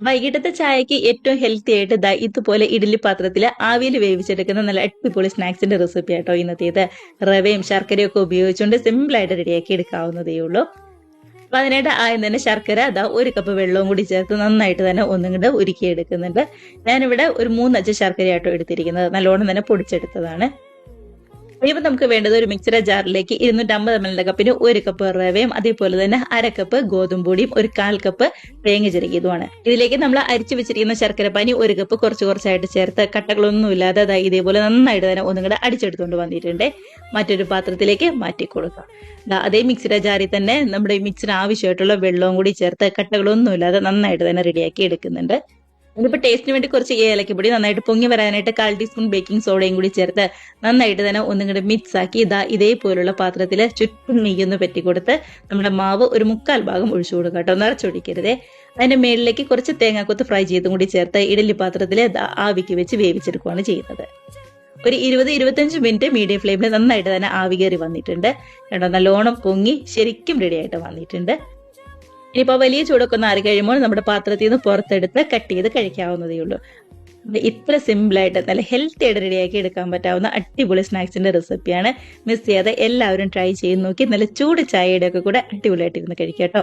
വൈകിട്ടത്തെ ചായക്ക് ഏറ്റവും ഹെൽത്തി ആയിട്ട് ദാ ഇതുപോലെ ഇഡ്ഡലി പാത്രത്തിൽ ആവിയിൽ വേവിച്ചെടുക്കുന്ന നല്ല അടിപൊളി സ്നാക്സിന്റെ റെസിപ്പി ആട്ടോ ഇന്നത്തേത്. റവയും ശർക്കരയും ഒക്കെ ഉപയോഗിച്ചുകൊണ്ട് സിമ്പിൾ ആയിട്ട് റെഡിയാക്കി എടുക്കാവുന്നതേ ഉള്ളൂ. അപ്പൊ അതിനായിട്ട് ആദ്യം തന്നെ ശർക്കര അതാ 1 കപ്പ് വെള്ളവും കൂടി ചേർത്ത് നന്നായിട്ട് തന്നെ ഒന്നും കൂടെ ഉരുക്കിയെടുക്കുന്നുണ്ട്. ഞാനിവിടെ ഒരു 3 അച്ച് ശർക്കരയാട്ടോ എടുത്തിരിക്കുന്നത്, നല്ലോണം തന്നെ പൊടിച്ചെടുത്തതാണ്. ഇനിയിപ്പോൾ നമുക്ക് വേണ്ടത് ഒരു മിക്സിയുടെ ജാറിലേക്ക് 250 ml കപ്പിന് 1 കപ്പ് റവയും അതേപോലെ തന്നെ 1/2 കപ്പ് ഗോതമ്പ് പൊടിയും 1/4 കപ്പ് തേങ്ങ ചിരകിയതുമാണ്. ഇതിലേക്ക് നമ്മൾ അരിച്ചു വെച്ചിരിക്കുന്ന ശർക്കരപ്പാനി 1 കപ്പ് കുറച്ചായിട്ട് ചേർത്ത് കട്ടകളൊന്നുമില്ലാതെ ഇതേപോലെ നന്നായിട്ട് തന്നെ ഒന്നും കൂടെ അടിച്ചെടുത്തുകൊണ്ട് വന്നിട്ടുണ്ട്. മറ്റൊരു പാത്രത്തിലേക്ക് മാറ്റി കൊടുക്കാം. അതേ മിക്സിയുടെ ജാറിൽ തന്നെ നമ്മുടെ ഈ മിക്സിന് ആവശ്യമായിട്ടുള്ള വെള്ളവും കൂടി ചേർത്ത് കട്ടകളൊന്നുമില്ലാതെ നന്നായിട്ട് തന്നെ റെഡിയാക്കി എടുക്കുന്നുണ്ട്. ഇതിപ്പോ ടേസ്റ്റിന് വേണ്ടി കുറച്ച് ഏലക്കപ്പൊടി നന്നായിട്ട് പൊങ്ങി വരാനായിട്ട് 1/4 ടീസ്പൂൺ ബേക്കിംഗ് സോഡയും കൂടി ചേർത്ത് നന്നായിട്ട് തന്നെ ഒന്നും കൂടി മിക്സ് ആക്കി ഇതേപോലുള്ള പാത്രത്തിൽ ചുറ്റും നെയ്യൊന്ന് പറ്റിക്കൊടുത്ത് നമ്മുടെ മാവ് ഒരു 1/4 ഭാഗം ഒഴിച്ചു കൊടുക്കുക കേട്ടോ, നിറച്ചൊഴിക്കരുതേ. അതിന്റെ മേളിലേക്ക് കുറച്ച് തേങ്ങാക്കൊത്ത് ഫ്രൈ ചെയ്തും കൂടി ചേർത്ത് ഇഡലി പാത്രത്തിൽ ആവിക്ക് വെച്ച് വേവിച്ചെടുക്കുകയാണ് ചെയ്യുന്നത്. ഒരു 20-25 മിനിറ്റ് മീഡിയം ഫ്ലെയിമിൽ നന്നായിട്ട് തന്നെ ആവി കയറി വന്നിട്ടുണ്ട് കേട്ടോ, നല്ലോണം പൊങ്ങി ശരിക്കും റെഡി ആയിട്ട് വന്നിട്ടുണ്ട്. ഇനിയിപ്പോൾ വലിയ ചൂടൊക്കെ ഒന്ന് ആറി കഴിയുമ്പോൾ നമ്മുടെ പാത്രത്തിൽ നിന്ന് പുറത്തെടുത്ത് കട്ട് ചെയ്ത് കഴിക്കാവുന്നതേ ഉള്ളൂ. ഇത്ര സിമ്പിളായിട്ട് നല്ല ഹെൽത്തി ആയിട്ട് റെഡിയാക്കി എടുക്കാൻ പറ്റാവുന്ന അടിപൊളി സ്നാക്സിന്റെ റെസിപ്പിയാണ്. മിസ് ചെയ്യാതെ എല്ലാവരും ട്രൈ ചെയ്ത് നോക്കി നല്ല ചൂട് ചായയുടെ ഒക്കെ കൂടെ അടിപൊളിയായിട്ട് ഇരുന്ന് കഴിക്കാം കേട്ടോ.